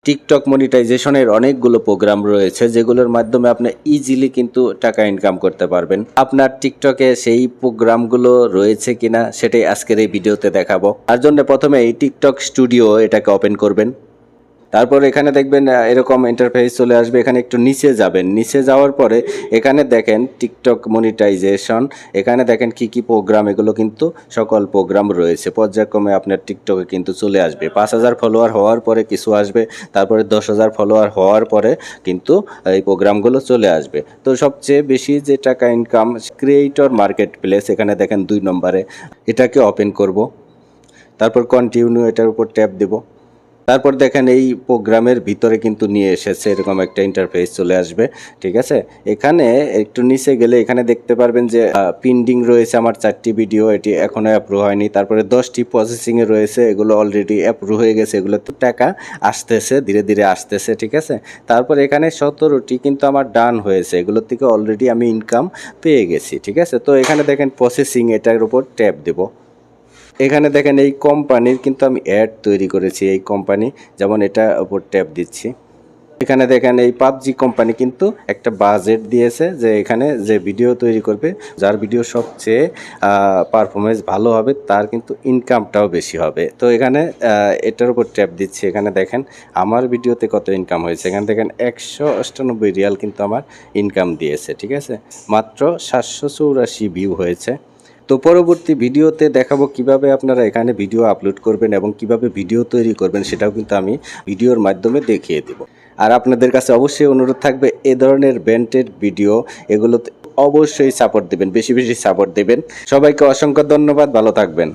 TikTok মনিটাইজেশনের অনেকগুলো programme রয়েছে যেগুলোর মাধ্যমে আপনি ইজিলি কিন্তু টাকা ইনকাম করতে পারবেন। আপনার টিকটকে সেই প্রোগ্রামগুলো রয়েছে কিনা সেটাই আজকের এই ভিডিওতে দেখাবো। তার জন্য প্রথমে এই টিকটক স্টুডিও এটাকে ওপেন করবেন। তারপর এখানে দেখবেন এরকম ইন্টারফেস চলে আসবে। এখানে একটু নিচে যাবেন, নিচে যাওয়ার পরে এখানে দেখেন টিকটক মনিটাইজেশন, এখানে দেখেন কি কি প্রোগ্রাম, এগুলো কিন্তু সকল প্রোগ্রাম রয়েছে। পর্যায়ক্রমে আপনার টিকটকে কিন্তু চলে আসবে। 5,000 ফলোয়ার হওয়ার পরে কিছু আসবে, তারপরে 10,000 ফলোয়ার হওয়ার পরে কিন্তু এই প্রোগ্রামগুলো চলে আসবে। তো সবচেয়ে বেশি যে টাকা ইনকাম ক্রিয়েটর মার্কেট প্লেস, এখানে দেখেন 2 নম্বরে, এটাকে ওপেন করব। তারপর কন্টিনিউ এটার উপর ট্যাপ দেব। তারপর দেখেন এই প্রোগ্রামের ভিতরে কিন্তু নিয়ে এসেছে, এরকম একটা ইন্টারফেস চলে আসবে। ঠিক আছে, এখানে একটু নিচে গেলে এখানে দেখতে পারবেন যে পেন্ডিং রয়েছে আমার 4টি ভিডিও, এটি এখনো অ্যাপ্রুভ হয়নি। তারপরে 10টি প্রসেসিংয়ে রয়েছে, এগুলো অলরেডি অ্যাপ্রুভ হয়ে গেছে, এগুলো তো টাকা আসতেছে, ধীরে ধীরে আসতেছে। ঠিক আছে, তারপর এখানে 17টি কিন্তু আমার ডান হয়েছে, এগুলোর থেকে অলরেডি আমি ইনকাম পেয়ে গেছি। ঠিক আছে, তো এখানে দেখেন প্রসেসিং, এটার উপর ট্যাপ দেব। এখানে দেখেন এই কোম্পানির কিন্তু আমি অ্যাড তৈরি করেছি, এই কোম্পানি, যেমন এটা উপর ট্যাপ দিচ্ছি। এখানে দেখেন এই পাবজি কোম্পানি কিন্তু একটা বাজেট দিয়েছে যে এখানে যে ভিডিও তৈরি করবে, যার ভিডিও সবচেয়ে পারফরমেন্স ভালো হবে তার কিন্তু ইনকামটাও বেশি হবে। তো এখানে এটার উপর ট্যাপ দিচ্ছি। এখানে দেখেন আমার ভিডিওতে কত ইনকাম হয়েছে। এখানে দেখেন 198 রিয়াল কিন্তু আমার ইনকাম দিয়েছে। ঠিক আছে, মাত্র 784 ভিউ হয়েছে। তো পরবর্তী ভিডিওতে দেখাবো কিভাবে আপনারা এখানে ভিডিও আপলোড করবেন এবং কিভাবে ভিডিও তৈরি করবেন, সেটাও কিন্তু আমি ভিডিওর মাধ্যমে দেখিয়ে দেব। আর আপনাদের কাছে অবশ্যই অনুরোধ থাকবে এ ধরনের ব্যান্ডেড ভিডিও এগুলোতে অবশ্যই সাপোর্ট দেবেন, বেশি বেশি সাপোর্ট দেবেন। সবাইকে অসংখ্য ধন্যবাদ, ভালো থাকবেন।